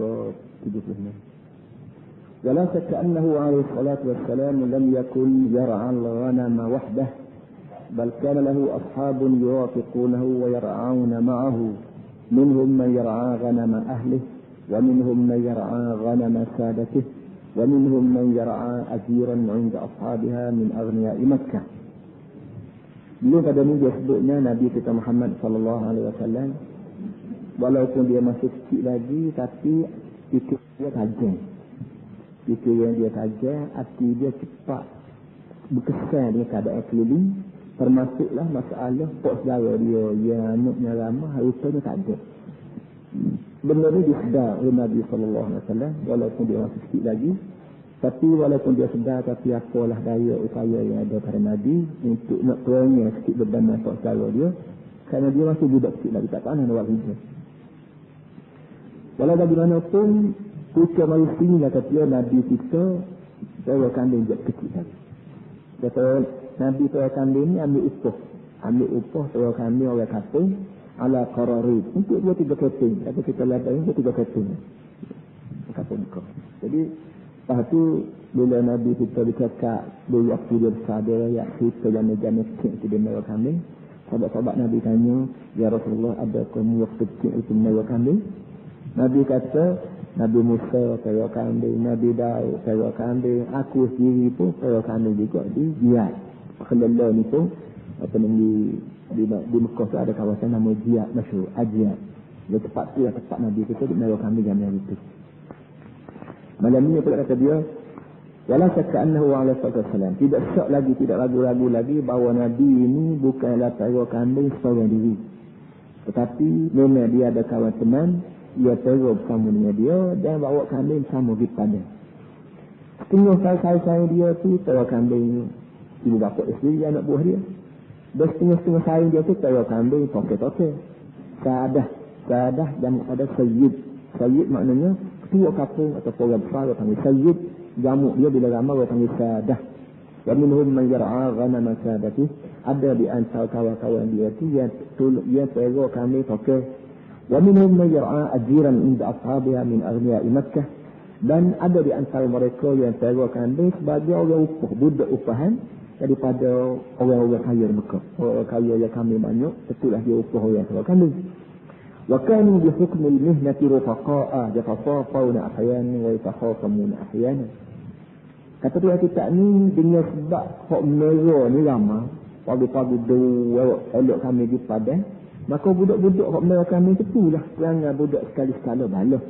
muka 76. ولا شك أنه عليه الصلاة والسلام لم يكن يرعى الغنم وحده بل كان له أصحاب يوافقونه ويرعون معه منهم من يرعى غنم أهله ومنهم من يرعى غنم سادته ومنهم من يرعى أجيرا عند أصحابها من أغنياء مكة. Beliau pada ni dia sebutnya Nabi kita Muhammad sallallahu alaihi wasallam walaupun dia masih kecil lagi tapi fikir dia tajam. Fikiran dia tajam, hati dia cepat berkesan dengan keadaan keliling, termasuklah masalah pok saudara dia yang anaknya ramah harusnya tak ada. Benda ni disedar oleh Nabi sallallahu alaihi wasallam walaupun dia masih kecil lagi. Tapi walaupun dia sedar, tapi apalah daya upaya yang ada pada Nabi untuk nak kurangnya sikit beban masuk saudara dia. Kerana dia masih budak kecil lagi, tak tahu nak buat hijau. Walau bagaimanapun, kita mari sini lah kata Nabi kita, saya kandung je kecil lagi. Kata Nabi saya kandung ni ambil upah saya kandung orang kapung, ala qarari. Untuk dia 3 keping, tapi kita lihat dia 3 keping. Kapung kau. Jadi, lepas tu, bila Nabi kita bercakap, bila waktu dia besar, dia rakyat kita jana-jana kecil itu dia menawar kambing. Sahabat-sahabat Nabi tanya, Ya Rasulullah, adakah waktu kecil itu menawar kambing? Nabi kata, Nabi Musa menawar kambing, Nabi Daud menawar kambing, aku sendiri pun menawar kambing juga di Jihad. Khalillah ni pun, apa ni, di Mekah tu ada kawasan nama Jihad, masyhur, Jihad. Dia tepat tu, tepat Nabi kita menawar kambing zaman itu. Malam ini pula kata dia, wala syakka annahu alaihi wasallam, tidak syak lagi, tidak ragu-ragu lagi bahawa Nabi ini bukanlah teror kambing seorang diri. Tetapi memang dia ada kawan teman, dia teror bersama dengan dia dan bawa kambing sama di pada. Setengah sayang dia tu teror kambing ibu bapa isteri anak buah dia. Dan setengah sayang dia tu teror kambing toke-toke. Saadah dan ada sayyid. Sayyid maknanya ketua kapung atau orang besar orang panggil sayyid, jamu dia bila ramai orang panggil sadah. Wa minhum man yar'a ghanama sadati, ada di antara kawan-kawan dia tu yang teror kami pakai. Wa minhum man yar'a ajiran inda ashabiha min aghniya'i Makkah, dan ada di antara mereka yang teror kami sebagai orang upah, budak upahan daripada orang-orang kaya Mekah. Orang kaya yang kami banyak, itulah dia upah orang teror kami. وكانوا بحكم المهنة رفقاء يتصافون أحيانا ويتخاصمون أحيانا. Kata dia kita ni dengan sebab hak merah ni lama, pagi-pagi dua elok kami di padang, maka budak-budak hak merah kami tu lah perangai budak sekali-sekala balas,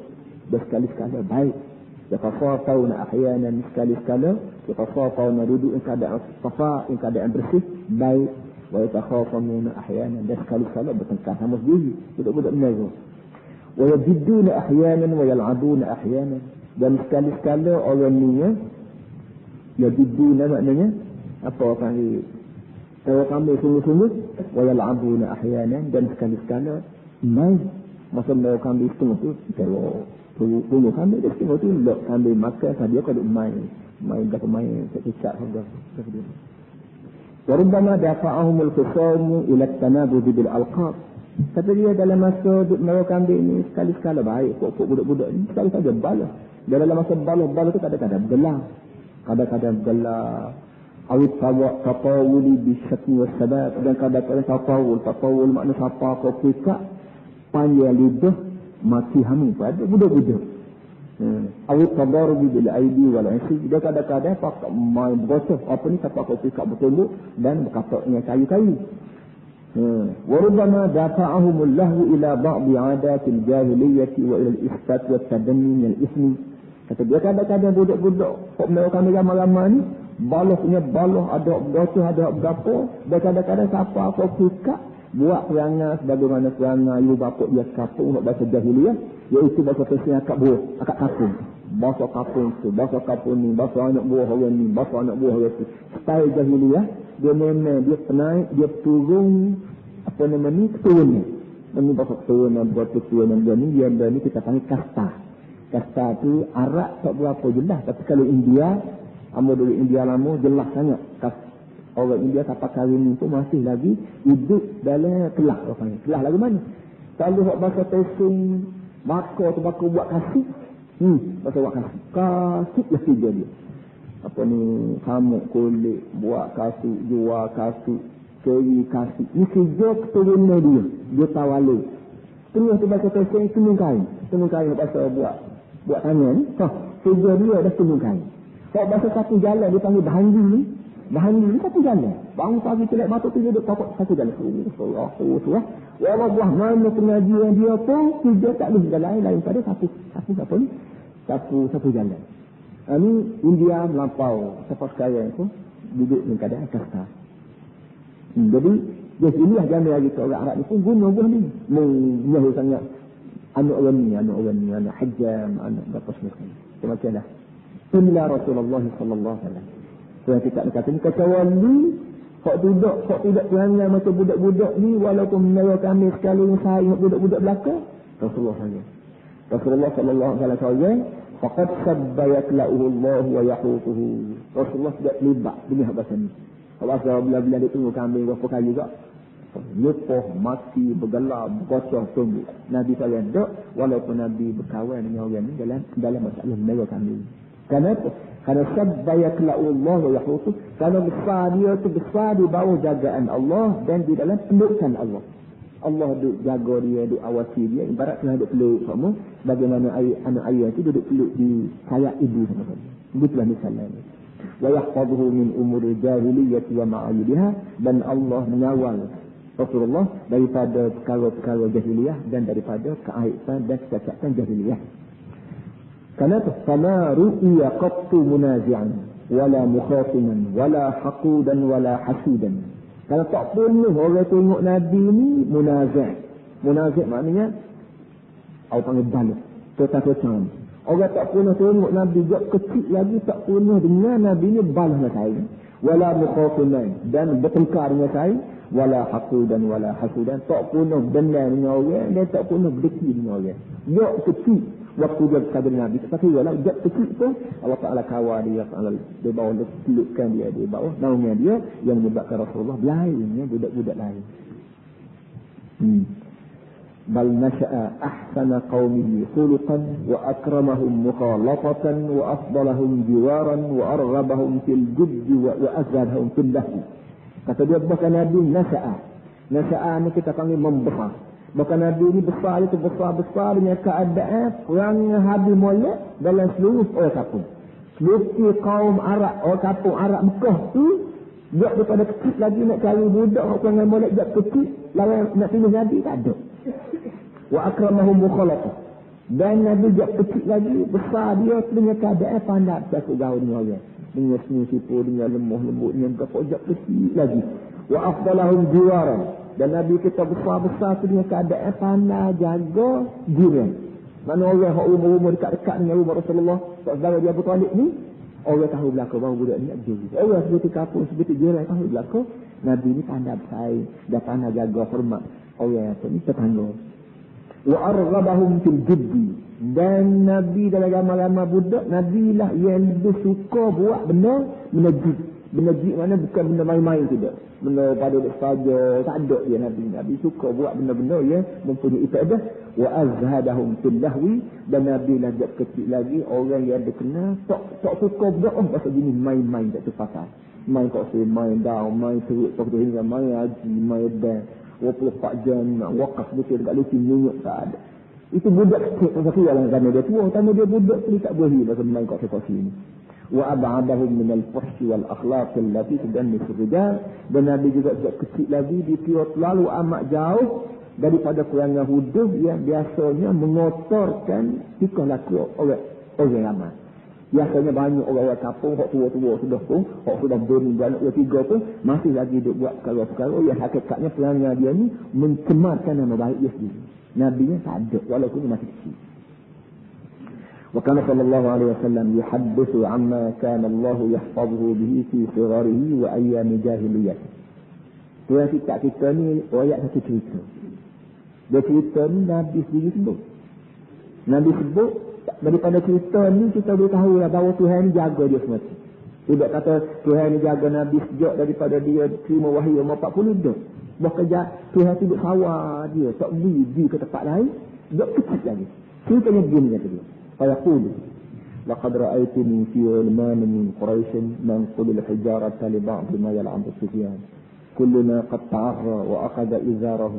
dan sekali-sekala baik. Yatasafauna ahyanan, sekali-sekala yatasafauna duduk yang keadaan safa, yang keadaan bersih, baik. Wa yatakhasamuna ahyanan, dan sekali-sekala bertengkar sama sendiri, budak-budak menaga. Wa yajidduna ahyanan wa yal'abuna ahyanan, dan sekali-sekala orang ni yajidduna maknanya apa panggil tahu kami sungguh-sungguh, wa yal'abuna ahyanan, dan sekali-sekala main. Masa mau kami setengah tu tunggu kami dia setengah tu lok kami makan saja kau duk main berapa main tak saja. وربما دافعهم الخصام إلى التنابذ بالألقاب. Kata dia dalam masa duduk merawat kambing ni sekali-sekala baik pokok budak-budak ni sekali saja balas. Dalam masa balas tu kadang-kadang gelar awit taqawuli bisyatni wassabat, dan kadang-kadang taqawul makna siapa kau pika panjang lidah mati hamu pada budak-budak. Awit tadarrubi bil aidi wal asy, dia kadang-kadang pakai main bosok apa ni tapak kau pika bertunduk dan berkapaknya kayu-kayu. وربما دافعهم الله إلى بعض عادات الجاهلية وإلى الإسفات والتدني من الإثم. Kata dia kadang-kadang budak-budak mereka kami ramai-ramai ni balas ada bocor ada berapa, dan kadang-kadang siapa apa suka buat perangai sebagaimana perangai ibu bapa dia kapung nak bahasa jahiliah, iaitu bahasa Persia akak kapung. Bahasa kapung tu, bahasa kapung ni, bahasa anak buah orang ni, bahasa anak buah orang tu. Style jahiliah, dia memang dia penaik, dia turun apa nama ni, keturunan. Ini bahasa keturunan, buat keturunan dia ni kita panggil kasta. Kasta tu Arab tak berapa jelas, tapi kalau India, dulu India lama jelas sangat. Orang India sampai kahwin tu masih lagi hidup dalam kelah. Kelah lagu mana? Kalau bahasa Pesing, maka tu buat kasih, Masa awak kasut lah kerja dia. Apa ni, samuk kulit, buat kasut, jual kasut, ceri kasut. Ni kerja keturunnya dia. Dia tawaluk. Tengah tu baca tersen, tenung kain. Tenung kain pasal buat tangan ni. Kerja dia dah tenung kain. Kalau bahasa satu jalan, dia panggil bahandi ni. Bahandi ni satu jalan. Bangun pagi telek mata tu, dia duduk pokok satu jalan. Allah. Allah buah mana pengajian dia pun, kerja tak boleh jalan lain pada satu jalan. Ini India melampau. Siapa sekarang tu, duduk dengan keadaan kasta. Jadi, inilah jalan lagi ke orang Arab ni pun guna buah ni. Menyahu sangat anak orang ni, anak hajam, anak berapa semua. Macamlah. Inilah Rasulullah sallallahu alaihi wasallam. So kita kata ni kecuali hak tidak perangai macam budak-budak ni walaupun menara kami sekali yang sayang budak-budak belaka. Rasulullah sallallahu alaihi wasallam faqad sabbayat lahu Allah wa yahutuhu. Rasulullah tidak terlibat dengan bahasa ni. Bahasa bila-bila dia tunggu kambing berapa kali juga. Nyepoh, mati, bergelap, berkocok, tunggu. Nabi SAW dok, walaupun Nabi berkawan dengan orang ni dalam masalah menara kambing. Kenapa? Kerana sabbayat Allah wa yahutuh. Kerana besar dia tu besar di bawah jagaan Allah dan di dalam pendudukan Allah. Allah duduk jaga dia, duduk awasi dia. Ibarat kena duduk peluk sama. Bagaimana anak ayah tu duduk peluk di kayak ibu sama-sama. Begitulah misalnya ni. Wa yahfazuhu min umuri jahiliyyah wa ma'ayidiha. Dan Allah menyawal Rasulullah daripada perkara-perkara jahiliyah dan daripada keaiban dan kecacatan jahiliyah. Kenapa? Fama ru'iya qattu munazi'an wala mukhatiman wala haqudan wala hasidan. Kalau tak pernah orang tengok Nabi ni munazih. Munazih maknanya orang panggil balut. Tetap-tetap. Orang tak pernah tengok Nabi juga kecil lagi tak pernah dengar Nabi ni balas dengan saya. Wala mukhatiman dan bertengkar dengan saya. Wala haqudan wala hasidan. Tak pernah benar dengan orang dan tak pernah berdeki dengan orang. Dia kecil. Waktu dia berkata Nabi, tapi walau jat kecil pun Allah Ta'ala kawal dia, dia bawa pelukkan dia, dia bawa naungnya dia yang menyebabkan Rasulullah lainnya budak-budak lain. Bal nasha'a ahsana qaumihi khuluqan wa akramahum mukhalafatan wa afdalahum jiwaran wa arghabahum fil jiddi wa azadahum fil lahwi. Kata dia bahkan Nabi nasha'a ni kita panggil membesar. Bahkan Nabi ni besar itu besar-besar dengan keadaan perang habis molek dalam seluruh orang kampung. Seluruh kaum Arab, orang kampung Arab Mekah tu dia daripada kecil lagi nak cari budak orang molek dia kecil lawan nak pilih Nabi tak ada. Wa akramahum mukhalafah. Dan Nabi dia kecil lagi besar dia dengan keadaan pandai bercakap gaul dengan orang. Dengan senyum-sipu, dengan lemah lembut, dengan berpojok kecil lagi. Wa afdalahum jiwaran. Dan Nabi kita besar-besar tu dengan keadaan pandai jaga jiran. Mana orang yang umur-umur dekat-dekat dengan rumah Rasulullah, saudara dia Abu Talib ni, orang tahu belakang bahawa budak ni nak juri. Orang seperti kampung, seperti jiran tahu belakang, Nabi ni pandai bersaing, dia pandai jaga hormat orang yang ni tetangga. Wa arghabahum fil jiddi. Dan Nabi dalam ramai-ramai budak, Nabi lah yang lebih suka buat benda jid. Benda jid mana bukan benda main-main tidak. Benda pada saja, tak ada dia Nabi. Nabi suka buat benda-benda yang mempunyai ibadah. Wa azhadahum fil lahwi. Dan Nabi lah jak kecil lagi orang yang dikenal tak suka buat pasal gini main-main tak terpakar. Main kok saya main down, main serut waktu hingga main haji, main dan 24 jam nak wakaf betul dekat lucu minyak tak ada. Itu budak kecil pasal dalam zaman dia tua, tanda dia budak tu tak boleh pasal main kok saya sini. Wa ab'adahum min al-fuhsh wal akhlaq allati tudannis ar-rijal. Dan Nabi juga sejak kecil lagi dia terlalu amat jauh daripada perangai huduh yang biasanya mengotorkan tingkah laku orang ramai. Biasanya banyak orang-orang kampung hak tua-tua sudah pun, hak sudah berniaga anak tiga pun masih lagi duk buat perkara-perkara yang hakikatnya perangai dia ni mencemarkan nama baik dia sendiri. Nabi nya tak ada walaupun dia masih kecil. وكان صلى الله عليه وسلم يحدث عما كان الله يحفظه به في صغره وأيام جاهليته. Tuan kita ni ayat satu cerita. Dia cerita ni Nabi sendiri sebut. Nabi sebut daripada cerita ni kita boleh tahu lah bahawa Tuhan ni jaga dia semua. Tidak kata Tuhan ni jaga Nabi sejak daripada dia terima wahyu 40 dah. Bahkan Tuhan tu duduk sawah dia, tak pergi ke tempat lain, duduk kecil lagi. Ceritanya begini kata dia. فيقول لقد رأيتني في علمان من قريش ننقل الحجارة لبعض ما يلعب الصبيان كلنا قد تعرى وأخذ إزاره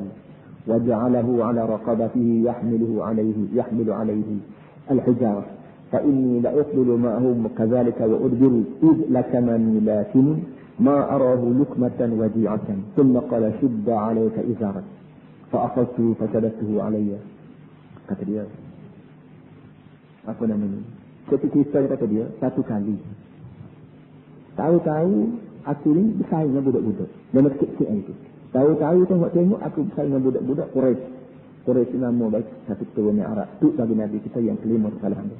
وجعله على رقبته يحمل عليه الحجارة فإني لأقبل معهم كذلك وأدبر إذ لكمني لكن ما أراه لكمة وجيعة ثم قال شد عليك إزارك فأخذته فشدته علي. Kata dia, apa namanya, ketika kisah kata dia, satu kali tahu-tahu aku ni bersaing dengan budak-budak nama kecil itu. Tahu-tahu tengok-tengok aku bersaing dengan budak-budak Quraisy. Quraisy nama baik satu keturunan Arab tu bagi Nabi kita yang kelima salam dia.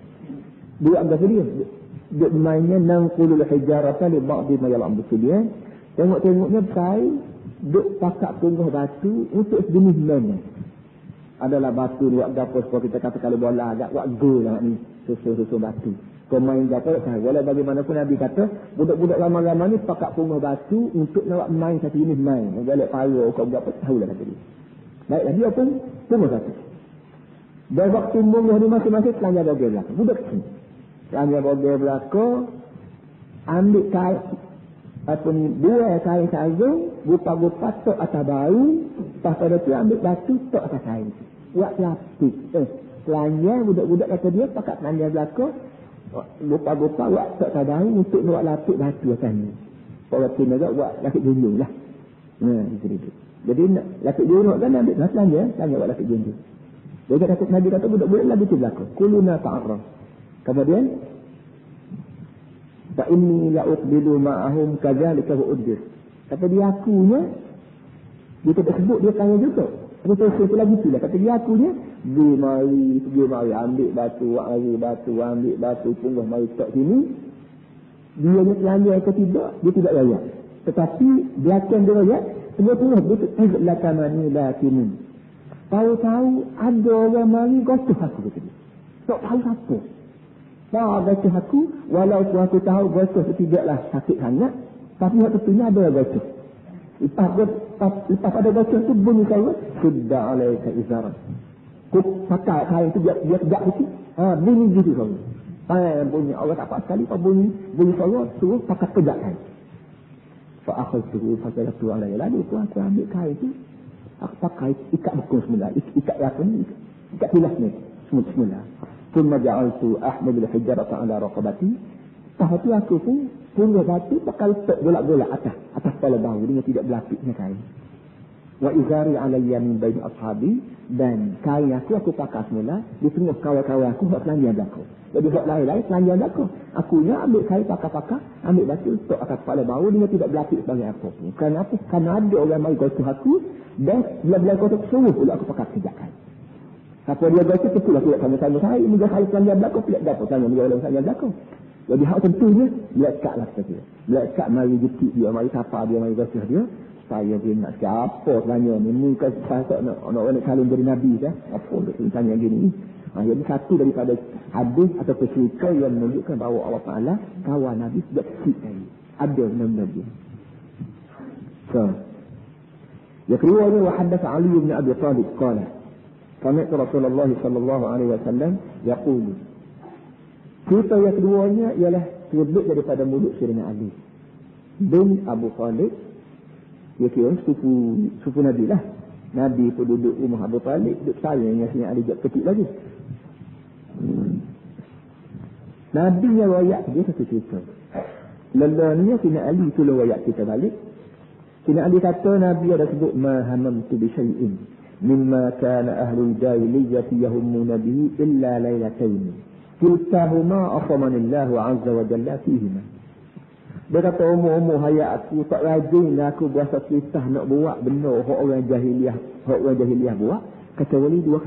Dia agak dia mainnya nangkulul hijarata li ba'di ma yal'am bisilian. Tengok-tengoknya bersaing duk pakak pungguh batu untuk sejenis mana. Adalah batu buat gapo seperti kita kata kalau bola agak buat gol lah ni, susu batu. Kau main gapo tak? Walau bagaimanapun Nabi kata, budak-budak lama-lama ni pakak pungguh batu untuk nak main satu jenis main. Galak payah kau gapo tahulah kata dia. Baiklah dia pun pungguh batu. Dan waktu pungguh ni masing-masing telanjang bagi belakang. Budak kecil. Telanjang bagi belakang, ambil kain apa ni, dua kain sarung, gupa-gupa tok atas bahu, lepas pada tu ambil batu tok atas kain. Buat plastik. Telanjang budak-budak kata dia pakat telanjang belakang, gupa-gupa buat tok atas bahu untuk buat lapik batu atas ni. Kalau tu nak buat lapik junjung lah. Gitu. Jadi lapik junjung kan ambil telanjang buat lapik junjung. Jadi kata Nabi kata budak-budak lagi tu belakang. Kuluna ta'arraf. Kemudian fa inni la uqbilu ma'ahum kadzalika wa uddir. Kata dia akunya dia tak sebut dia tanya juga. Tapi terus lagi tu lah. Kata dia akunya pergi mari ambil batu, ambil batu pungguh mari tok sini. Dia ni telanjang atau tidak, dia tidak layak. Tetapi belakang dia layak, tengah-tengah betul izlakamani lakinin. Tahu-tahu ada orang mari gotuh aku kata dia. Tak tahu siapa. Nah, gotuh aku, walaupun aku tahu gotuh itu tidaklah sakit sangat, tapi waktu itunya ada gotuh. Lepas ada gotuh itu bunyi kau, sudah alaika izaran. Kau pakai kain itu dia tegak sikit. Bunyi gitu kau. Bunyi Allah tak apa sekali, kau bunyi kau suruh pakai tegak kain. Fa akhadtuhu fa salatu alaihi. Lalu aku ambil kain itu, aku pakai ikat bekul semula, ikat apa ni? Ikat tilas ni semula. Thumma ja'altu ahmad al-hijarata ala raqabati. Tahap tu aku pun pungguh batu pakai letak golak-golak atas kepala bahu dengan tidak berlapiknya kain. Wa izari alayya min bain ashabi, dan kain aku pakai semula di tengah kawan-kawan aku buat telanjang belakang. Jadi buat lain-lain telanjang belakang. Akunya ambil kain pakai, ambil batu letak atas kepala bahu dengan tidak berlapik sebagai apa pun. Kenapa? Kerana ada orang mari gotuh aku dan bila-bila gotuh suruh pula aku pakai sejak kain. Apa dia gotuh betul lah tidak tanya-tanya saya. Ini dia kain telanjang belakang tidak dapat tanya dia orang telanjang belakang. Jadi hak tentunya melekat lah kata dia. Melekat mari jetik dia, mari sapa dia, mari gotuh dia. Saya dia nak siapa tanya ni. Ni kan saya nak calon jadi Nabi kan. Apa untuk tanya gini. Jadi satu daripada hadis atau cerita yang menunjukkan bahawa Allah Ta'ala kawan Nabi sejak kecil tadi. Ada benar-benar dia. So. Yang kedua ni wahaddas Ali bin Abi Talib qala sami'tu Rasulullah sallallahu alaihi wasallam yaqulu. Cerita yang keduanya ialah terbit daripada mulut Sayyidina Ali bin Abu Talib. Dia kira suku Nabi lah. Nabi pun duduk rumah Abu Talib, duduk sayang dengan Sayyidina Ali sejak kecil lagi. Nabi yang rakyat dia satu cerita. Lelanya Sayyidina Ali tu rakyat kita balik. Sayyidina Ali kata Nabi ada sebut ma hamamtu bi syai'in mimma kana ahlul jahiliyyati yahummuna bihi illa lailatayn kiltahuma afamanillahu azza wa jalla fihima. Dia kata umur-umur hayat aku tak rajin aku berasa kisah nak buat benda orang jahiliah buat kecuali dua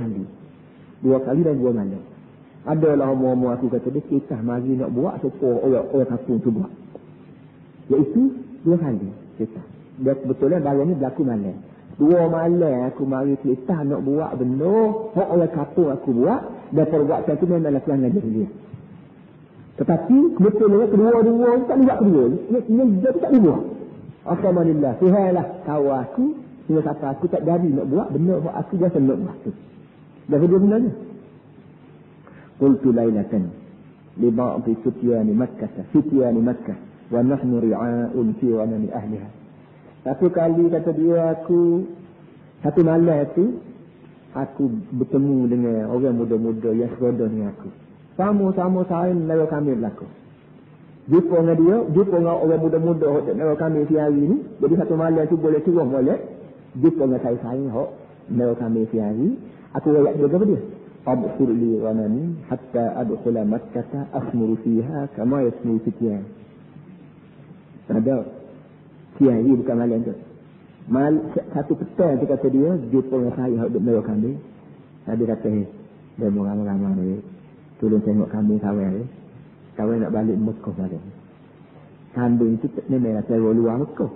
kali dan dua malam. Adalah umur-umur aku kata dia kisah mari nak buat supaya orang kampung tu buat. Iaitu dua kali kisah. Dia sebetulnya barang ni berlaku malam. Dua malam aku mari kisah nak buat benda orang kampung aku buat dan perbuatan tu memang pelanggan jahiliah. Tetapi kebetulan kedua-dua tak buat kedua. Ini dia tak buat. Alhamdulillah. Tuhanlah kawan aku sehingga kata aku tak jadi nak buat benda aku biasa nak buat tu. Dah kedua benda ni. qultu lailatan li ba'd fityani Makkah wa nahnu ri'a'un fi ghanami ahliha. Satu kali kata dia, satu malam itu aku bertemu dengan orang muda-muda yang seroda dengan aku. Sama-sama saya menaruh kami berlaku. Jumpa dengan orang muda-muda yang menaruh kami si hari ni. Jadi satu malam tu boleh turun boleh. Jumpa dengan saya menaruh kami si hari. Aku rakyat dia kepada dia. Absur li ghanami hatta adkhula Makkah asmuru fiha kama yasmuru fityan. Ada siang ini bukan malam tu. Satu petang tu kata dia jumpa dengan saya hak duk menaruh kambing. Dia kata, dia ramai-ramai ni. Tolong tengok kambing kawan ni. Kawan nak balik Mekah balik. Kambing tu memang teror luar Mekah.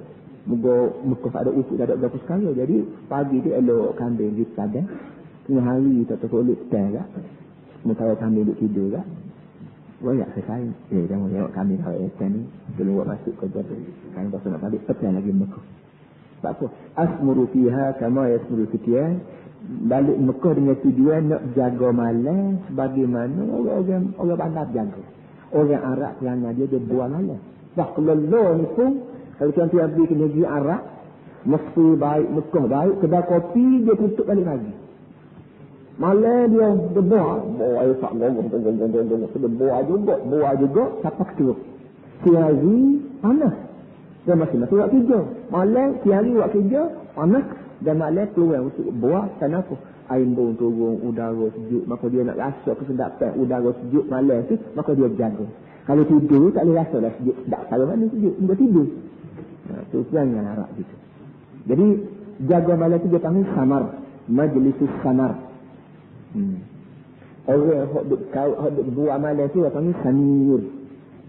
Mekah tak ada ukut, tak ada berapa sekali. Jadi pagi tu elok kambing di padang. Tengah hari tak tahu kulit petang tak. Sementara kambing duk tidur tak. Wayak saya. Jangan tengok kambing kawan ikan ni. Tolong buat masuk kerja tu. Kami pasal nak balik petang lagi Mekah. Sebab apa? Asmuru fiha kama yasmuru fityan. Balik Mekah dengan tujuan nak jaga malam sebagaimana orang bandar jaga. Orang Arab kerana dia buat malam. Sebab kalau ni pun kalau tuan-tuan pergi ke negeri Arab, mesti baik, Mekah baik, kedai kopi dia tutup balik lagi. Malam dia berbuat, air tak buah juga, siapa ketua. Siari panas. Dan masing-masing buat kerja. Malam, siari buat kerja, panas. Dan malam keluar untuk buah, kenapa? Air bong turun, udara sejuk. Maka dia nak rasa kesedapan udara sejuk malam tu, maka dia jaga. Kalau tidur, tak boleh rasa dah sejuk. Sedap kalau mana sejuk, dia tidur. Itu jangan harap gitu. Jadi, jaga malam tu dia panggil samar. Majlisus samar. Orang yang buat malam tu dia panggil samir.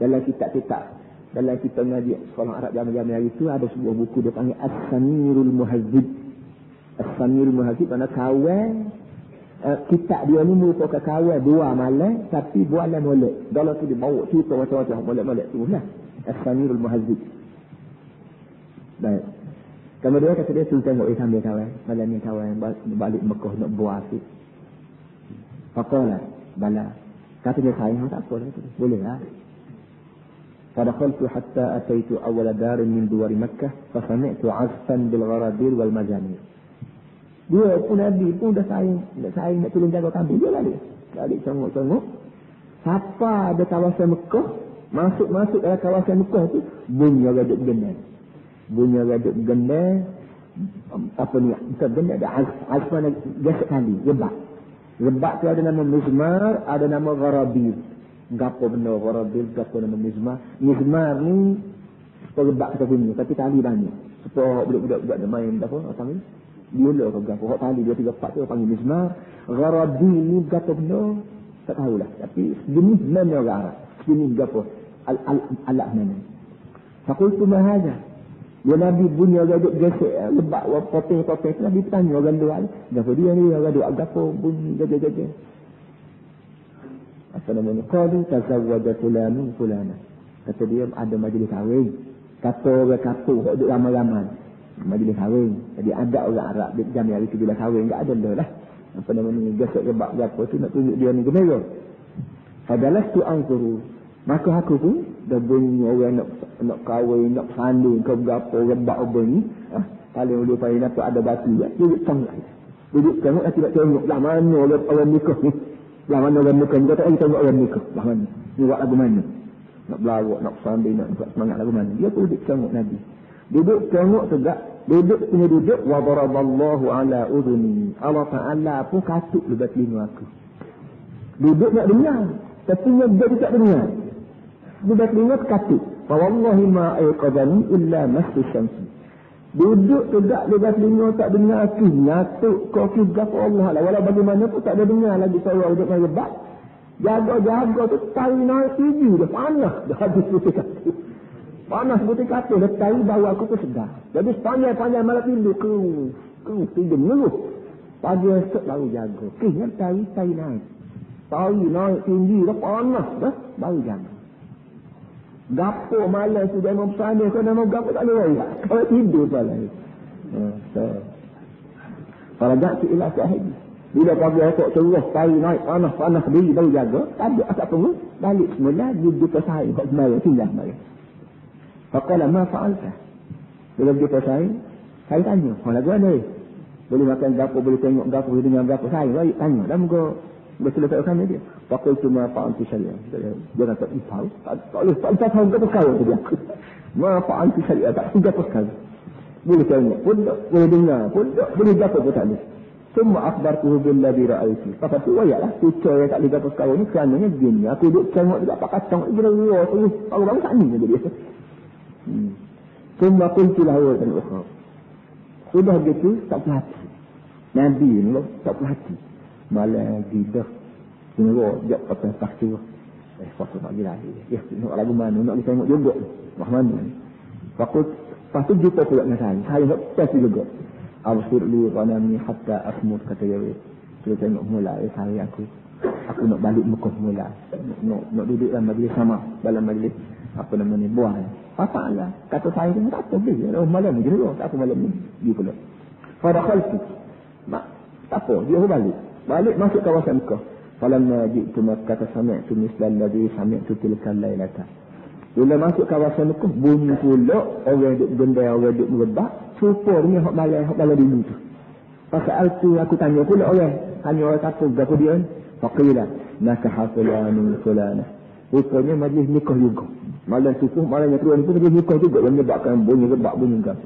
Dalam kitab-kitab. Dalam kita ngaji sekolah Arab zaman-zaman hari itu ada sebuah buku dia panggil As-Samirul Muhazzib. As-Samirul Muhazzib makna kawan. Kitab dia ni merupakan kawan dua malam tapi buat malam molek. Dalam tu dia bawa cerita macam-macam molek-molek tu lah. As-Samirul Muhazzib. Baik. Kemudian kata dia sultan nak sambil kawan. Malam ni kawan balik Mekah nak buat tu. Faqala bala. Kata dia sayang tak apa lah. Boleh lah. فدخلت حتى أتيت أول دار من دوار مكة فسمعت عزفا بالغرابيل والمزامير. Dia pun Nabi pun dah sayang nak tolong jaga kambing. Dia balik tengok. Siapa ada kawasan Mekah, masuk dalam kawasan Mekah tu, bunyi gaduk gendang. Apa ni? Bukan gendang, ada azfan gesek kali, rebak. Rebak tu ada nama mizmar, ada nama gharabil. Gapo benda gharabil, gapo nama mizmar. Mizmar ni rebak kita bunyi, tapi tali banyak. Supaya budak-budak nak main apa panggil? Biola ke gapo. Hak tali 2 3 4 tu panggil mizmar. Gharabil ni gapo benda tak tahulah. Tapi jenis mana orang Arab? Jenis gapo? Alat mana? Faqultu ma hadha? Ya Nabi bunyi gaduk gesek rebak potong-potong. Nabi tanya orang luar, gapo dia ni gaduk gapo bunyi jaga-jaga. Apa namanya? Qadu tazawwaja fulanun fulana. Kata dia ada majlis kahwin. Kata orang kata duk ramai-ramai. Majlis kahwin. Jadi ada orang Arab di jam hari tu bila kahwin enggak ada dah. Apa namanya? Gesek rebak gapo tu nak tunjuk dia ni gembira. Fadalastu anzuru. Maka aku pun dah bunyi orang nak kahwin, nak sanding ke gapo rebak bunyi. Paling ulu paling dapat ada batu ya. Duduk tengok nanti nak tengok lah mana orang nikah ni. Lah mana orang nikah ni, kata tengok orang nikah. Lah mana? Ni buat lagu mana? Nak berlawak, nak sanding, nak buat semangat lagu mana? Dia pun duduk tengok Nabi. Duduk tengok tegak. Duduk. Wa daraballahu ala udhuni. Allah Ta'ala pun katuk lebat telinga aku. Duduk nak dengar. Tapi dia tak dengar. Lebat telinga katuk. Fa wallahi ma ayqadani illa masjid syamsi. Duduk tegak lebat telinga tak dengar aku. Nyatuk kau gapo Allah lah. Walau bagaimanapun tak ada dengar lagi saya duduk main lebat. Jaga tu tari naik tinggi dah panas. Dah habis putih kata. Panas putih kata. Dah tari bau aku tu sedar. Jadi panjang malam tidur. Tidur mengeluh. Pagi esok baru jaga. Ingat tari naik. Tari naik tinggi dah panas dah. Baru jaga. Gapo malam sudah mempercayai kau nak gapo tak boleh tak. Kalau tidur malam. Farajat ila sahib. Bila pagi esok terus pagi naik panas sendiri baru jaga, tak ada asap pun balik semula dia jumpa saya buat sembahyang tinggal sembahyang. Faqala ma fa'alta. Bila jumpa saya tanya, "Mana gua ni? Boleh makan gapo, boleh tengok gapo, boleh dengar gapo?" Saya balik tanya, dah muka berselesai kan dia. Pakai cuma fa'altu syariah. Jangan tak tahu. Tak tahu gapo perkara dia. Ma fa'altu syariah tak tahu gapo perkara. Boleh tengok pun tak, boleh dengar pun tak, boleh gapo pun tak boleh. Semua akhbartuhu billadhi ra'aitu. Apa tu wayalah cucur yang tak boleh gapo perkara ni kerananya begini. Aku duduk tengok juga pak kacang dia gila terus. Orang tak ni jadi dia. Semua kunci lahir dan ukhra. Sudah gitu tak perhati. Nabi ni tak perhati. Malah gidah. Tengok jap pakai pakcik. Foto nak gila dia. Ya, nak lagu mana nak tengok juga. Rahman ni. Pakut pasti jumpa pula dengan saya. Saya nak pasti juga. Absir li ghanami hatta asmut kata dia. Saya tengok mula saya aku nak balik Mekah mula. Nak duduk dalam majlis sama dalam majlis apa namanya buah. Apa lah kata saya ni tak apa dia. Malam ni juga tak apa malam ni. Dia pula. Pada khalfi. Tak apa dia balik masuk kawasan Mekah. Falamma ji'tu Makkah sami'tu misla alladhi sami'tu tilka al-lailata. Bila masuk kawasan Mekah bunyi pula orang duk benda orang duk merebak supaya hak balai dulu tu. Pasal aku tanya pula orang kata gapo dia? Faqila nakaha fulanun. Rupanya majlis nikah juga. Malam subuh malamnya tuan pun majlis nikah juga yang menyebabkan bunyi rebak bunyi kan.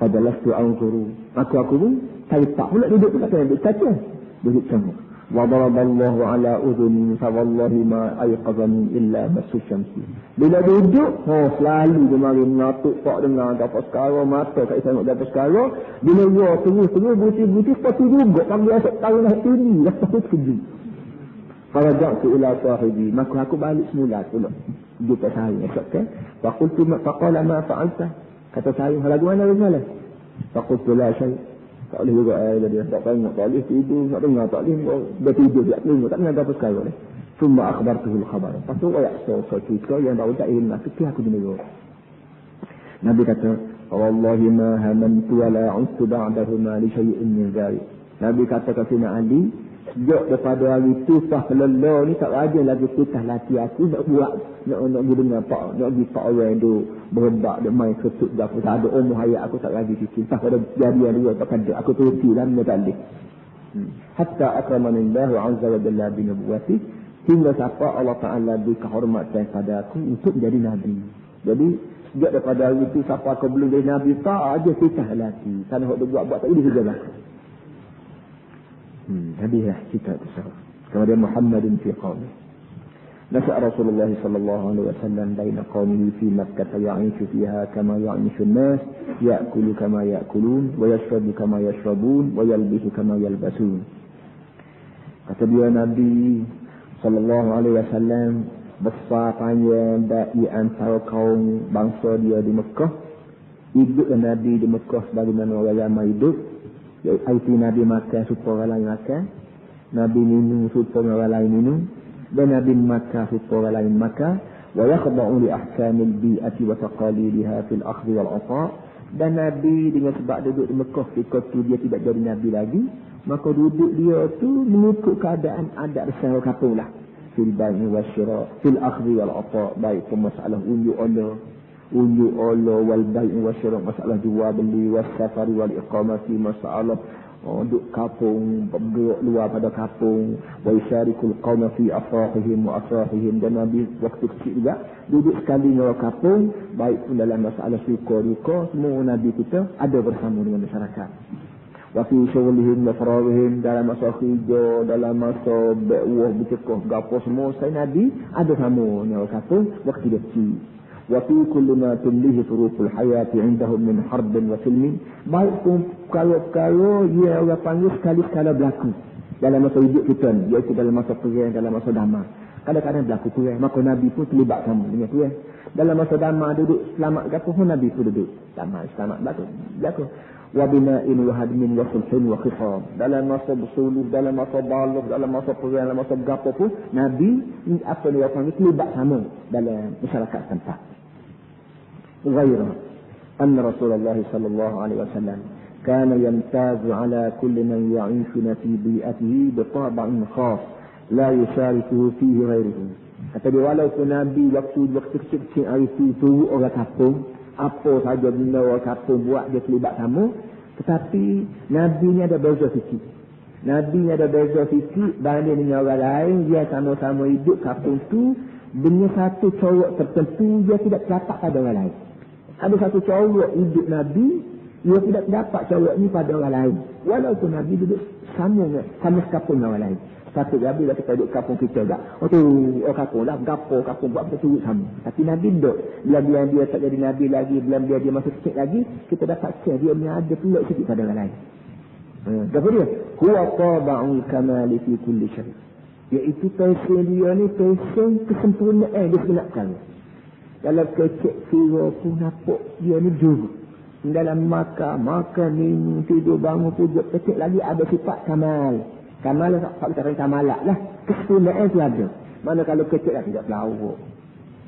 Fadalastu anzuru. Aku pun saya tak pula duduk kata duduk tengok. Wa daraballahu ala udhuni fa wallahi ma ayqadhani illa masu syamsi. Bila duduk selalu dia mari mengatuk pak dengar apa sekarang mata kat tengok apa sekarang bila dia terus buti patu juga kami esok tahu nak ini dah takut keji. Faraja'tu ila sahibi maka aku balik semula pula jumpa saya esok kan faqultu faqala ma fa'alta kata saya lagu mana salah faqultu la shay' tak boleh juga dia tak tengok tak boleh tidur tak dengar tak boleh dia tidur tak tengok tak dengar apa sekarang ni cuma akhbartuhu al-khabar pasal ayat cerita yang baru tak ingin aku dengar Nabi kata wallahi ma hamantu wa la 'udtu ba'dahuma li shay'in min dhalik Nabi kata kat Sayyidina Ali sejak daripada hari itu sah lelah ni tak ada lagi tutah laki aku nak buat nak dengar pak nak pergi pak orang tu berebak dia main ketut dapur tak ada umur hayat aku tak lagi fikir tak ada jadian dia tak ada aku turuti dalam tadi hatta akramanillahu azza wa jalla bi nubuwati hingga sampai Allah Taala beri kehormatan pada aku untuk menjadi nabi. Jadi sejak daripada hari itu sampai aku belum jadi nabi tak ada tutah laki sana hok buat tak boleh sajalah. Hadiah kita besar kepada Muhammadin fi qaumi. Nasa Rasulullah sallallahu alaihi wasallam baina qaumihi fi Makkah ya'ishu fiha kama ya'ishu an-nas ya'kulu kama ya'kulun wa yashrabu kama yashrabun wa yalbisu kama yalbasun. Kata dia Nabi sallallahu alaihi wasallam besar panjang di antara kaum bangsa dia di Mekah. Hidup Nabi di Mekah sebagaimana orang ramai hidup. Itu Nabi makan supaya orang lain makan. Nabi minum supaya orang lain minum. Dan Nabi makan supaya orang lain makan. Wa yakhda'u li ahkamil bi'ati wa taqalidiha fil akhdhi wal 'ata'. Dan Nabi dengan sebab duduk di Mekah ketika tu dia tidak jadi Nabi lagi, maka duduk dia tu mengikut keadaan adat masyarakat kampung lah. Fil bai'i wasyira, fil akhdhi wal 'ata', baik masalah unjuk Allah wal bai'i wasyira, masalah jual beli wasafari wal iqamati, masalah duduk kampung duduk luar pada kampung wa yusharikul qauma fi afrahihim wa asrahihim. Dan Nabi waktu kecil juga duduk sekali dengan kampung baik pun dalam masalah suka duka semua Nabi kita ada bersama dengan masyarakat. Wa fi syughlihim wa farahihim, dalam masa hijau dalam masa berwah bercekah gapo semua saya Nabi ada sama dengan kampung waktu dia kecil. Wa fi kulli ma tullihi turuful hayati indahum min harbin wa silmin, baik pun kalau dia orang panggil sekali-sekala berlaku dalam masa hidup kita ni, iaitu dalam masa perang, dalam masa damai. Kadang-kadang berlaku perang, maka Nabi pun terlibat sama dengan perang. Dalam masa damai duduk selamat gapo pun Nabi pun duduk damai selamat berlaku. Wa bina'in wa hadmin wa sulhin wa khifam, dalam masa bersuluh, dalam masa balagh, dalam masa perang, dalam masa gapo pun Nabi apa dia panggil terlibat sama dalam masyarakat tempat. غير أن رسول الله صلى الله عليه وسلم kana yantazu ala kulli man ya'ishuna fi bi'atihi bi tab'in khas la yusharikuhu fihi ghairuhu. Kata dia, walaupun Nabi waktu kecil-kecil itu orang kampung, apa saja benda orang kampung buat dia terlibat sama, tetapi Nabi ni ada beza sikit. Nabi ni ada beza sikit banding dengan orang lain. Dia sama-sama hidup kampung tu dengan satu corak tertentu, dia tidak terdapat pada orang lain. Ada satu corak hidup Nabi, dia tidak dapat corak ni pada orang lain. Walaupun Nabi duduk sama sekampung dengan orang lain. Satu Nabi dah kita duduk kampung kita tak. Oh tu, kampung lah, kampung buat betul sama. Tapi Nabi duduk. Bila dia tak jadi Nabi lagi, bila dia masih sikit lagi, kita dapat share dia punya ada pula sikit pada orang lain. Apa dia? Huwa taba'ul kamali fi kulli syai'. Iaitu pasal dia ni pasal kesempurnaan dia sebenarnya. Dalam kecil sira pun nampak dia ni juru. Dalam makan minum, tidur, bangun, pujuk, kecil lagi ada sifat kamal. Kamal tak kata kamalat lah. Kesempurnaan tu ada. Mana kalau kecil lah tidak pelawak.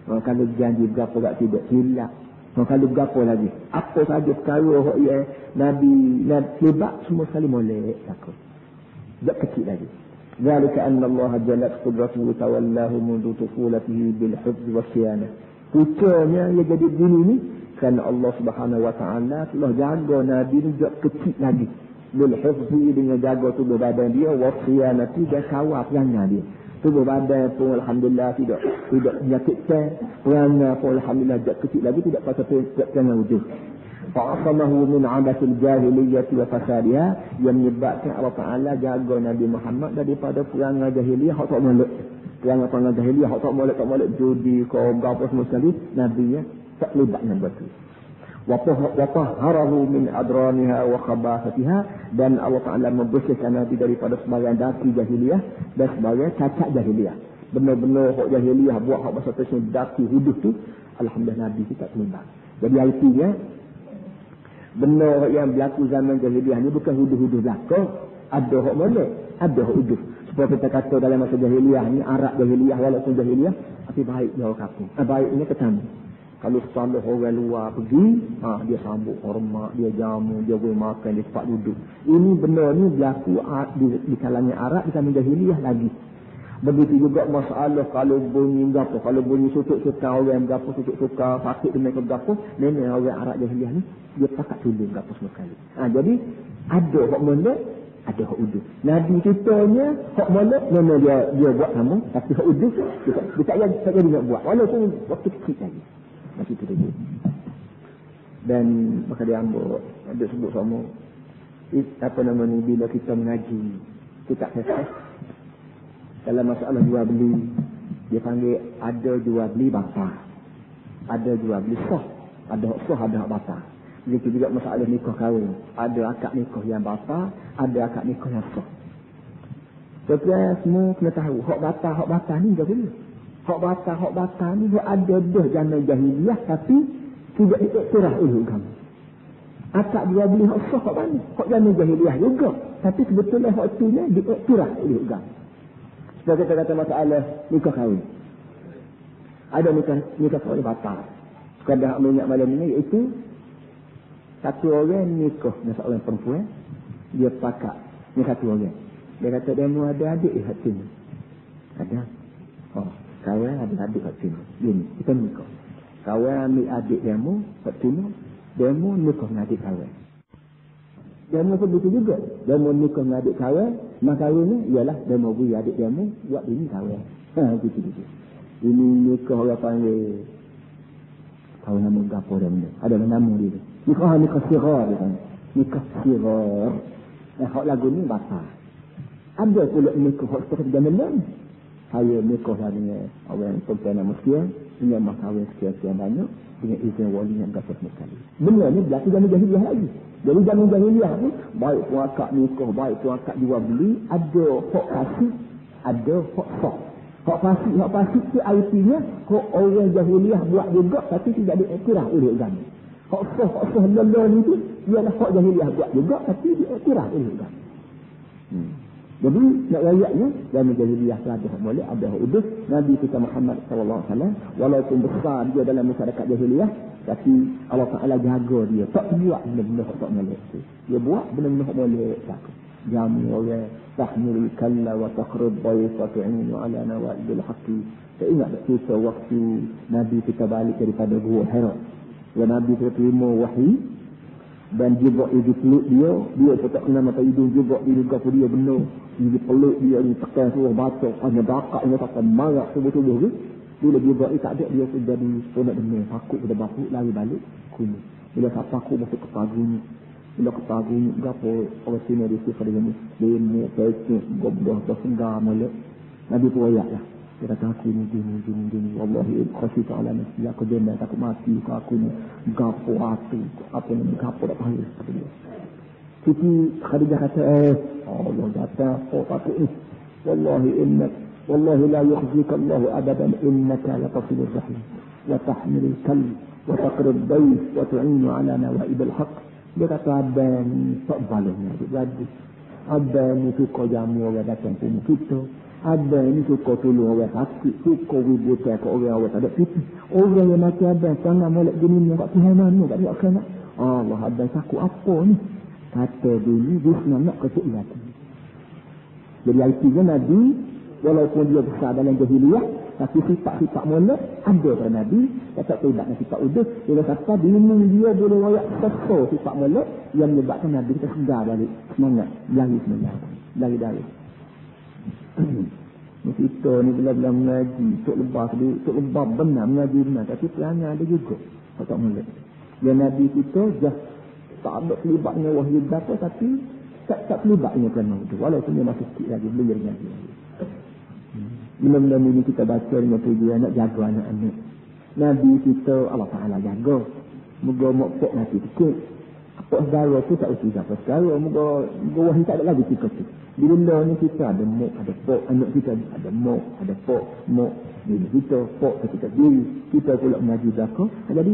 Kalau janji berapa tak tidak silap. Kalau berapa lagi. Apa saja perkara yang Nabi lebat semua sekali molek takut. Tak kecil lagi. ذلك أن الله جلت قدرته تولاه منذ طفولته بالحفظ والصيانة. Pucanya yang jadi gini ni kerana Allah Subhanahu Wa Taala telah jaga Nabi ni sejak kecil lagi. Bil hifzi dengan jaga tubuh badan dia, wasiyanati dan kawal perangai dia. Tubuh badan pun alhamdulillah tidak menyakitkan, perangai pun alhamdulillah sejak kecil lagi tidak patut terkena wujud. Fa'asamahu min 'adatil jahiliyyah wa fasadiha, yang menyebabkan Allah Taala jaga Nabi Muhammad daripada perangai jahiliyah hak tak molek. Perangai jahiliyah hak tak molek judi kau apa semua sekali, Nabi ya tak terlibat dengan betul. Wa tahharahu min adraniha wa khabasatiha, dan Allah Taala membersihkan Nabi daripada sebagian daki jahiliyah dan sebagian cacat jahiliyah. Benar-benar hak jahiliyah buat hak bahasa tersebut daki huduh tu, alhamdulillah Nabi kita terlibat. Jadi artinya benar yang berlaku zaman jahiliyah ni bukan huduh-huduh belakang. Ada hak molek, ada hak huduh. Sebab kita kata dalam masa jahiliyah ni, Arab jahiliyah walaupun jahiliyah, tapi baik dia orang kampung. Baiknya ketemu. Kalau salah orang luar pergi, dia sambut hormat, dia jamu, dia boleh makan, dia sempat duduk. Ini benar ni berlaku di kalangan Arab di zaman jahiliyah lagi. Begitu juga masalah kalau bunyi gapo, kalau bunyi sutuk-sutuk orang gapo, sutuk-sutuk fakir dengan gapo, memang orang Arab jahiliyah ni dia pakat tolong gapo semua kali. Jadi ada hak molek, ada hak udus. Nabi kitanya hak molek memang dia buat sama, tapi hak udus dia tak jadi nak buat walaupun waktu kecil lagi. Macam itu dia. Dan maka dia ambil ada sebut sama apa nama ni, bila kita mengaji kita selesai dalam masalah jual beli, dia panggil ada jual beli bapa, ada jual beli sah, ada hak sah, ada hak bapa. Begitu juga masalah nikah kahwin, ada akad nikah yang bapa, ada akad nikah yang sah. Tapi semua kena tahu hak bapa ni tak boleh. Hak bapa ni dia ada dah zaman jahiliyah tapi tidak diiktiraf oleh agama. Akad jual beli hak sah hak mana? Hak zaman jahiliyah juga, tapi sebetulnya hak tu ni diiktiraf oleh agama. Sebab kita kata masalah nikah kahwin. Ada nikah kahwin batal. Kadang mengingat malam ini iaitu satu orang nikah dengan seorang perempuan, dia pakat ni satu orang. Dia kata dia mau ada adik hati ni. Ada. Kawan ada adik hati ni. Ini kita nikah. Kawan ambil adik dia mu hati ni, dia mu nikah dengan adik kawan. Dia mau begitu juga. Dia mau nikah dengan adik kawan, maka kahwin ni ialah dia mau beri adik dia mu buat ini kawan. Begitu. Ini nikah orang panggil tahu nama gapo dia ni. Ada nama dia. Nikah sigar dia kan. Nikah sigar. Hak lagu ni batal. Ada pula nikah hak seperti zaman. Saya nikah dengan orang perempuan muslim, dengan mas kahwin sekian banyak, dengan izin wali yang gapo sekali. Benda ni berlaku zaman jahiliyah lagi. Jadi zaman jahiliyah ni baik pun akad nikah, baik pun akad jual beli, ada hak kasih, ada hak sah. Hak fasik tu artinya hak orang jahiliyah buat juga tapi tidak diiktiraf oleh agama. Hak sah lelah ni tu ialah hak jahiliyah buat juga tapi diiktiraf oleh agama. Jadi nak rakyatnya dalam jahiliyah ada hak molek, ada hak udus. Nabi kita Muhammad sallallahu alaihi wasallam walaupun besar dia dalam masyarakat jahiliyah Tapi Allah Ta'ala jaga dia. Tak buat benda-benda tak boleh. Dia buat benda-benda tak boleh. Jamu orang. Tahmil kalla wa taqrib bayt wa tu'inu ala nawaidil haqqi. Saya ingat kita waktu Nabi kita balik daripada Gua Hira. Dan Nabi kita terima wahyu. Dan Jibril dia peluk dia. Dia tak kena mata hidung Jibril. Dia juga dia benar. Dia peluk dia. Dia tekan suruh baca. Hanya bakar. Dia tak marah tubuh-tubuh tu. Bila Jibril tak ada. Dia sudah jadi sonak dengar. Takut pada bapu. Lari balik. Kuno. Bila tak takut masuk ke pagunya. Bila ke pagunya. Berapa orang sini ada sifat dia ni. Demo, pecik, goboh, tersenggah, molek. Nabi pun rayak lah. Dia kata aku ni gini. Wallahi khasita ala nafsi. Aku jenda takut mati. Aku ni gapo hati. Apa ni gapo dah pahit. Siti Khadijah kata Allah kata takut ni. Wallahi la yukhzika Allah abadan innaka latasilur rahim. Wa tahmilul kalb. Wa taqrib bayt. Wa tu'inu ala nawaidil haqq. Dia kata abang tak balanya. Abang ni suka jamu orang datang rumah kita. Abang ni suka tolong orang sakit. Suka wibutai ke orang tak ada pipi. Orang yang mati abang sangat molek gini ni. Kat Tuhan mana. Kat dia kena. Allah abang takut apa ni. Kata dulu dia nak ketuk lagi. Jadi artinya Nabi. Walaupun dia besar dalam jahiliyah. Tapi sifat-sifat molek ada pada Nabi. Tak tidak nak sifat udus. Bila kata bingung dia boleh rayak satu sifat molek. Yang menyebabkan Nabi kita segar balik. Semangat. Lari semangat. Lari-lari. Kita ni bila-bila mengaji. Tok lebah benar mengaji benar. Tapi perangai ada juga. Tak molek. Yang Nabi kita just tak ada terlibatnya wahyu data. Tapi tak terlibatnya kerana itu. Walaupun dia masih sikit lagi. Belajar lagi. Benda-benda ini kita baca dengan tujuan nak jaga anak-anak. Nabi kita Allah Ta'ala jaga. Moga mokpok nanti sikit. Pok saudara tu tak usia apa saudara. Moga wahyu tak ada lagi sikit tu. Di benda ni kita ada mok, ada pok. Anak kita ada mok, ada pok, mok. Bila kita pok ketika diri. Kita pula mengaji belakang. Jadi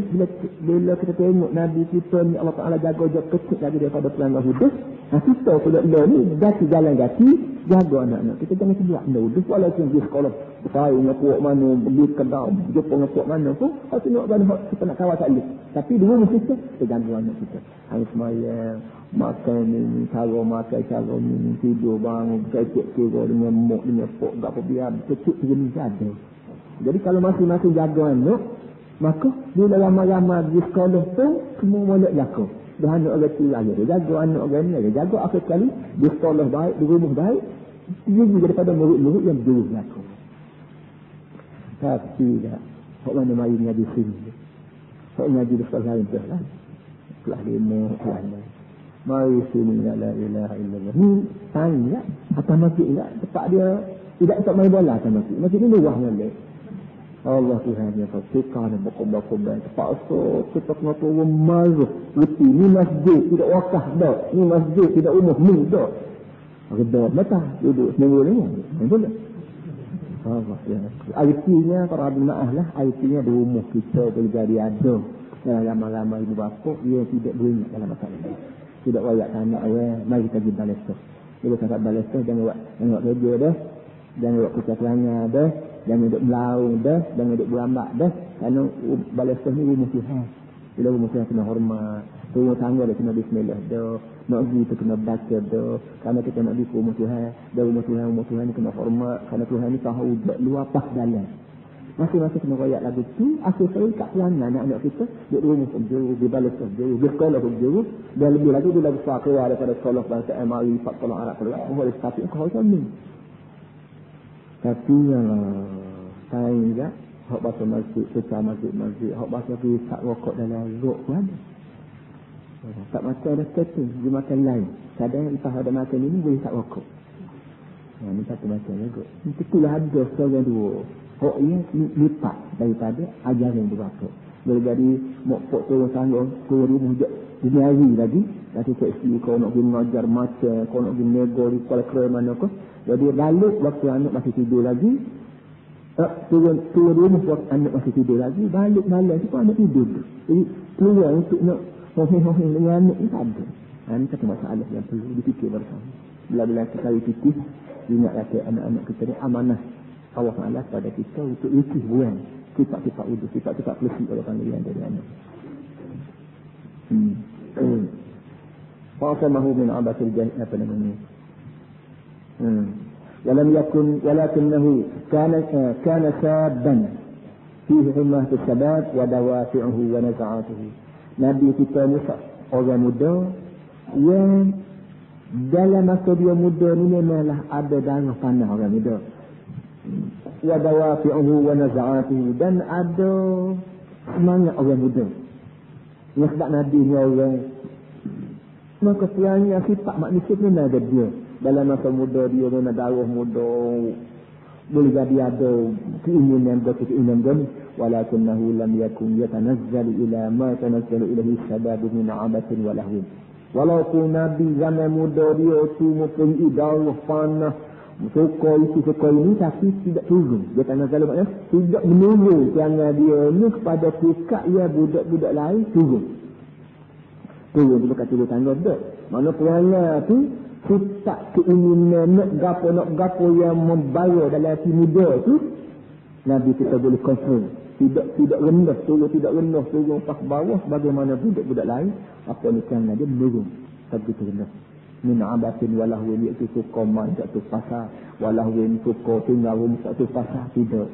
bila kita tengok Nabi kita ni Allah Ta'ala jaga dia kecil lagi daripada pelanggar hudus. Kita pula benda ni gati jalan gati. Jaga anak-anak. Kita jangan sebuah benda hudus. Walaupun dia sekolah bertahu dengan puak mana. Pergi kedau. Jumpa dengan puak mana pun. Kalau tengok pada kita nak kawal tak boleh. Tapi dulu mesti kita jaga anak kita. Harus semayang. Makan ni. Cara makan. Cara ni. Tidur bangun. Kecik kira dengan mok. Dengan pok. Tak apa biar. Kecik jenis ada. Jadi kalau masing-masing jaga anak. Maka bila ramai-ramai di sekolah tu. Semua boleh laku. Dah anak orang tu lagi. Dia jaga anak orang ni. Dia jaga akhir kali. Di sekolah baik. Di rumah baik. Tinggi daripada murid-murid yang jauh laku. Tapi tak. Hak mana mari ngaji sini. Hak ngaji di sekolah lain tu lah. Kelas 5. Kelas 6. Mari sini. La ilaha illallah. Ni tanya. Atas masjid tak. Tempat dia. Tidak tak main bola atas masjid. Masjid ni luah boleh. Allah Tuhan yang tersikar dan berkobar-kobar. Terpaksa kita kena turun marah. Ni masjid tidak wakaf dah. Ni masjid tidak umum ni dah. Reda mata duduk seminggu ni. Boleh. Allah ya. Artinya para jemaah lah. Artinya di rumah kita boleh jadi ada. Dan ramai-ramai ibu bapa dia tidak beringat dalam masalah ini. Tidak wayak anak mari kita pergi balesah. Bila kita balesah jangan buat kerja dah. Jangan buat kerja kelanya dah. Jangan duduk melaung dah. Jangan duduk berambak dah. Kerana balesah ni rumah Tuhan. Bila rumah Tuhan kena hormat. Rumah tangga dia kena bismillah dah. Nak pergi tu kena baca dah. Kerana kita nak pergi ke rumah Tuhan. Dan rumah Tuhan ni kena hormat. Kerana Tuhan ni tahu luar pas dalam. Masing-masing kena rakyat lagu tu. Akhir sekali kat pelana anak-anak kita. Di rumah sejauh. Di balesah sejauh. Di sekolah sejauh. Dan lebih lagi bila besar keluar daripada sekolah bahasa MRI. Pak Tolong Arab keluar. Boleh sepatutnya kau macam ni. Tapi saya juga hak bahasa masjid, pecah masjid, hak bahasa pisah rokok dalam rok pun ada. Tak macam ada setting, dia makan lain. Kadang entah ada makan ini boleh tak rokok. Ini satu macam juga. Itulah ada seorang dua. Hak ini lipat daripada ajaran berapa. Jadi mokpok turun tangga, turun rumah dunia hari lagi. Nanti seksi kau nak pergi mengajar macam, kau nak pergi nego di sekolah mana kau. Jadi balik waktu anak masih tidur lagi. Turun rumah waktu anak masih tidur lagi. Balik malam tu anak tidur. Jadi keluar untuk nak hoheng-hoheng dengan anak ni tak ada. Ini satu masalah yang perlu dipikir bersama. Bila-bila kita fikir, ingatlah ke anak-anak kita ni amanah Allah Ta'ala pada kita untuk ikut buang. Sifat-sifat udus, sifat-sifat pelesik kalau panggil dari anak. فعصمه من عبث الجنة apa namanya. ولكنه كان شابا فيه حماة الشباب ودوافعه ونزعاته. Nabi kita ni orang muda yang dalam masa dia muda ni memanglah ada darah panah orang muda. Wadawafi'uhu wa naz'atuhu, dan ada semangat orang muda. Yang sebab Nabi ni orang, maka sebenarnya sifat manusia ni ada dia. Dalam masa muda dia memang darah muda, boleh jadi ada keinginan dia. Walakinnahu lam yakun yatanazzalu ila ma tanazzalu ilahi sababu min 'abathin wa lahwin. Walaupun Nabi zaman muda dia tu mempunyai darah panah, suka itu suka ini, tapi tidak turun. Dia tanah zalim maknanya tidak menurun jangan dia ni kepada sikap ya budak-budak lain turun tu kata dia tangga dah. Mana perangai tu sifat keinginan nak gapo yang membawa dalam hati muda tu, Nabi kita boleh kontrol. Tidak rendah turun pas bawah bagaimana budak-budak lain. Apa ni kan dia menurun tapi rendah. Min abatin walahwin, iaitu suka main satu pasar, walahwin suka tinggal rumah satu pasar, tidak.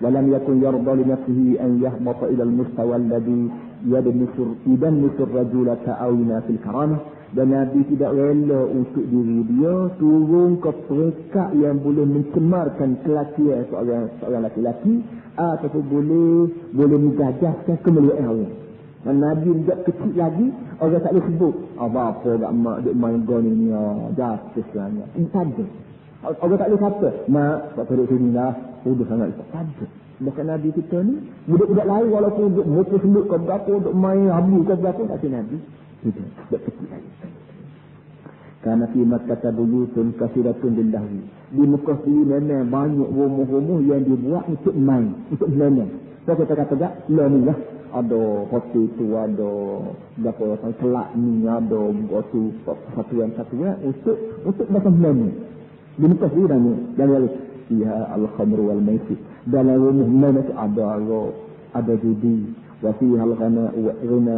Walam yakun yarda li nafsihi an yahbata ila al-mustawa alladhi yadnisur rajula ta'awina fil karamah. Dan Nabi tidak rela untuk diri dia turun ke peringkat yang boleh mencemarkan kelakian seorang laki-laki, ataupun boleh menjajahkan kemuliaan orang. Dan Nabi sejak kecil lagi, orang tak boleh sebut apa tak mak duk main gol ni jatuh sebenarnya. Tak ada. Orang tak boleh kata mak tak perlu sini lah, udah sangat tak ada. Bahkan Nabi kita ni budak-budak lain walaupun duk motor senduk ke berapa, duk main habu ke berapa, tak ada Nabi. Tidak, sejak kecil lagi. Karena fi Makkah buyutun kasiratun lillahi. Di Mekah sini memang banyak rumah-rumah yang dibuat untuk main, untuk main. So kita kata tak, ni lah. Ada hotel tu, ada berapa kelak ni, ada waktu satuan untuk macam mana. Di Mekah sini dan fiha al-khamr wal maisir. Dalam rumah mana tu ada judi, wa fiha al-ghina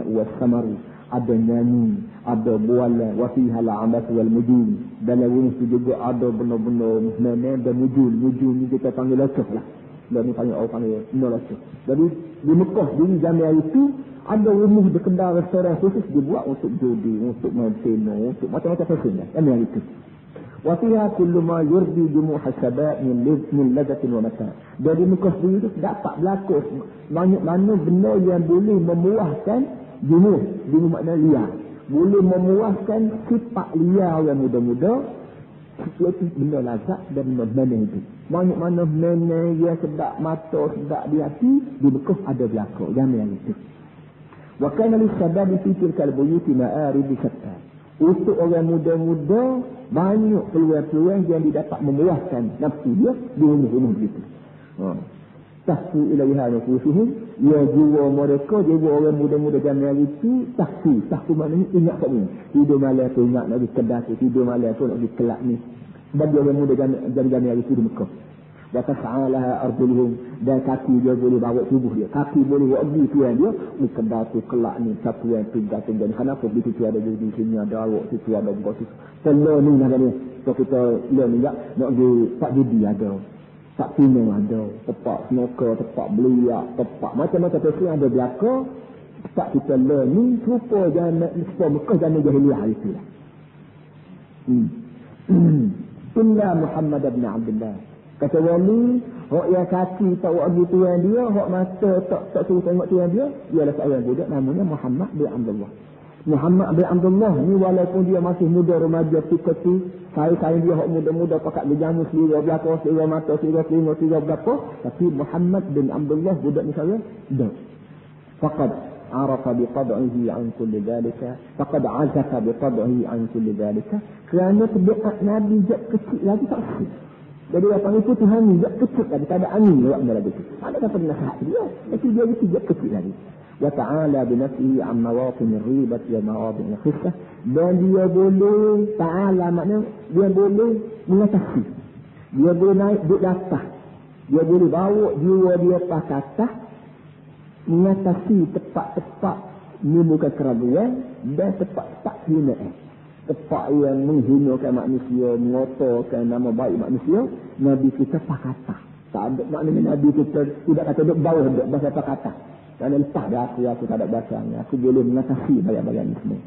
wa samar, ada nyanyi, ada bualan, wa fiha al-'abath wal mujul. Dalam rumah tu juga ada benda-benda mana dan mujul ni kita panggil lakah lah. Dan ni panggil orang panggil lakah. Jadi di Mekah di zaman itu ada rumah berkedai restoran khusus dibuat untuk judi, untuk main teno, untuk macam-macam fasilitas. Yang itu. Wa fiha kullu ma yurdi jumuh as-sabab min ladatin wa mata. Dari Mekah sendiri itu dapat berlaku banyak mana benda yang boleh memuaskan jumuh makna liar. Boleh memuaskan sifat liar yang muda-muda, iaitu benda lazat dan benda itu. Banyak mana benda yang sedap mata, sedap di hati, di Mekah ada berlaku. Jangan yang itu. Wa kana lis-sabab fi tilka al-buyut ma'arib shatta. Untuk orang muda-muda banyak peluang-peluang yang didapat memuaskan nafsu dia di rumah-rumah begitu. Tahsu ilaiha nufusuhum, ya jiwa mereka, jiwa orang muda-muda zaman itu tahsu maknanya ingat kat ni. Tidur malam tu ingat nak pergi kedai tu, tidur malam tu nak pergi kelab ni. Bagi orang muda zaman itu di Mekah. Wa tas'alaha arjuluhum, dan kaki dia boleh bawa tubuh dia. Kaki boleh bawa tuan dia, ni kedai tu kelak ni satuan tinggal. Kenapa di situ ada di sini ada awak, situ ada bos. Telur ni nak ni. So kita learn juga nak pergi tak judi ada. Tak pinang ada, tempat snooker, tempat beliak, tempat macam-macam tu ada belaka. Tak kita learning rupa jangan Mekah zaman jahiliah itu lah. Inna Muhammad bin Abdullah. Kata wali, hak yang kaki tak wagi tuan dia, hak mata tak suruh tengok tuan dia, ialah seorang budak namanya Muhammad bin Abdullah. Muhammad bin Abdullah ni walaupun dia masih muda remaja ketika saya dia hak muda-muda pakat berjamu selera belakang, selera mata, selera telinga, selera berapa, tapi Muhammad bin Abdullah budak ni saya dah. Faqad arafa bi qad'ihi an kulli dhalika, faqad azafa bi qad'ihi an kulli dhalika. Kerana kebiasaan Nabi sejak kecil lagi tak sih. Jadi apa itu Tuhan ni sejak kecil lagi tak ada angin lewat lagi. Ada kata nasihat dia, tapi dia sejak kecil lagi. Wa ta'ala bi nafsihi an mawatin ar-ribat wa mawadin al-khissah. Dan dia boleh ta'ala maknanya dia boleh mengatasi. Dia boleh naik di atas. Dia boleh bawa jiwa dia pas atas, mengatasi tempat-tempat Ini bukan keraguan dan tempat hinaan. Tempat yang menghinakan manusia, mengotorkan nama baik manusia. Nabi kita pakatah. Tak ada maknanya Nabi kita tidak kata duduk bawah duduk bahasa pakatah. Kerana lepas dah aku tak ada bahasanya. Aku boleh mengatasi bayang-bayang ini semua.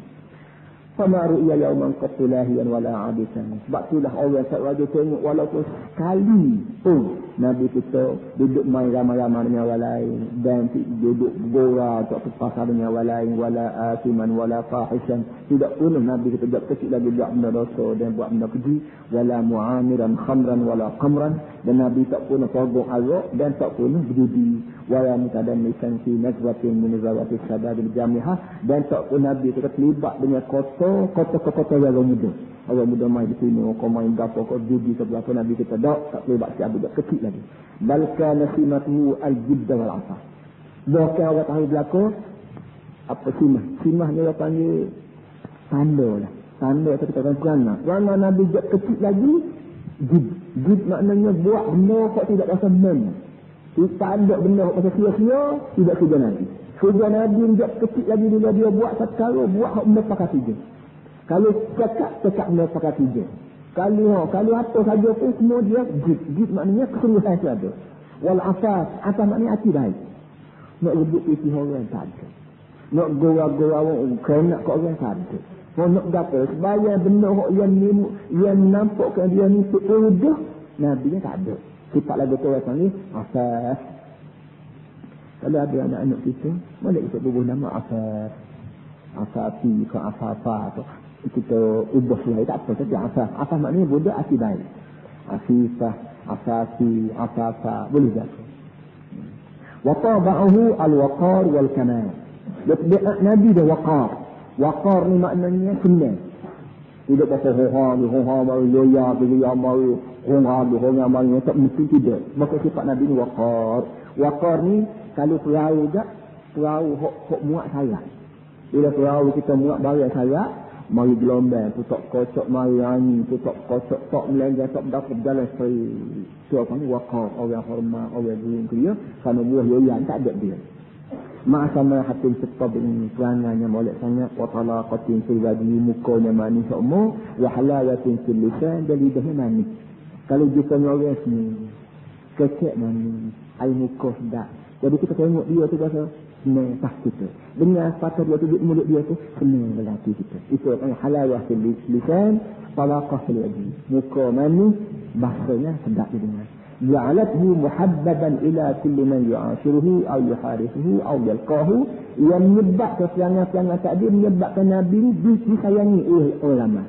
Fama ru'ya yawman qatulahiyan wala abisan. Sebab itulah orang tak wajib tengok walaupun sekali pun Nabi kita duduk main ramai-ramai dengan orang lain dan duduk gora atau pasar dengan orang lain wala asiman wala fahishan. Tidak pernah Nabi kita buat kecil lagi buat benda dosa dan buat benda keji wala mu'amiran khamran wala qamran, dan Nabi tak pernah pogok arak dan tak pernah berjudi wala mutadammisan fi nazwatin min zawati sabab al-jami'ah, dan tak pernah Nabi kita terlibat dengan kota orang muda. Orang muda main di sini, kau main gapo, kau judi ke berapa, Nabi kita tak terlibat siapa budak kecil lagi. Balka nasimatu al-jidda wal afa. Bahkan orang tahu belaka apa simah. Simah ni orang panggil tanda lah. Tanda atau kita kata kerana Nabi budak kecil lagi, jid maknanya buat benda kau tidak rasa men. Tak ada benda kau rasa sia-sia, tidak kerja Nabi. Kerja Nabi budak kecil lagi bila dia buat sekarang, buat hak benda pakai tiga. Kalau cakap benda pakai tiga. Kalau apa saja pun semua dia jid maknanya kesungguhan itu ada. Wal asas maknanya hati baik. Nak rebut isi orang tak ada. Nak gora-gora orang kena kat orang tak ada. Nak gapo sebaya benda yang nampakkan dia ni seudah Nabi ni tak ada. Sifat lagu tu orang ni asas. Kalau ada anak-anak kita, boleh kita bubuh nama asas. Asapi ke asafa tu. Kita ubah sungai tak apa saja asas. Asas maknanya budak hati baik. Asifah, asasi, asafa, boleh jatuh. Wa taba'ahu al-waqar wal kamal. Nabi dah waqar. Waqar ni maknanya senang. Tidak pasal hoha baru yoya baru hoha baru tak mesti tidak. Maka sifat Nabi ni waqar. Waqar ni kalau perahu hok muat sayap. Bila perahu kita muat barang sayap, mari gelombang, putak kocok, mari angin, putak kocok, tak melenggang, tak dapat berjalan straight. Itu apa ni? Waqar, orang hormat, orang gering dia, kerana buah yoyan, tak ada dia. Ma'asama hatim setab ini, perangannya molek sangat, wa talaqatin fil wajhi, mukanya manis semua, wa halawatin fil lisan, dan lidahnya manis. Kalau jumpa orang sini, kecek manis, air muka sedap. Jadi kita tengok dia tu rasa senang pas kita. Dengar patah dia tu mulut dia tu senang berhati kita. Itu halawah fil lisan, talaqah fil wajhi. Muka manis, bahasanya sedap didengar. Ja'alathu muhabbaban ila kulli man yu'ashiruhu aw yuharisuhu aw yalqahu, yang menyebabkan perangai-perangai tadi menyebabkan Nabi ni disayangi oleh ulama.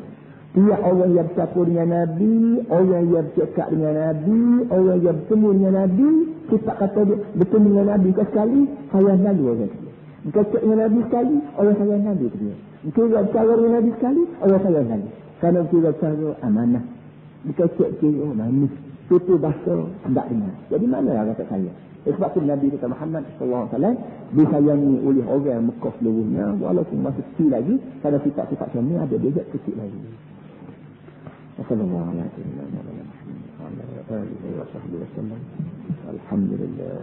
Tiap orang yang bercampur dengan Nabi, orang yang bercakap dengan Nabi, orang yang bertemu dengan Nabi, kita kata dia bertemu dengan Nabi sekali, sayang Nabi orang dia. Bercakap dengan Nabi sekali, orang sayang Nabi dia. Kira bercara dengan Nabi sekali, orang sayang Nabi. Kerana kira bercara amanah. Bercakap kira manis. Itu bahasa tidak dengar. Jadi mana lah kata saya? Sebab tu Nabi kita Muhammad SAW disayangi oleh orang Mekah seluruhnya, walaupun masih kecil lagi, kerana sifat-sifat suami ada dia kecil lagi. Wassalamualaikum warahmatullahi wabarakatuh. Alhamdulillah.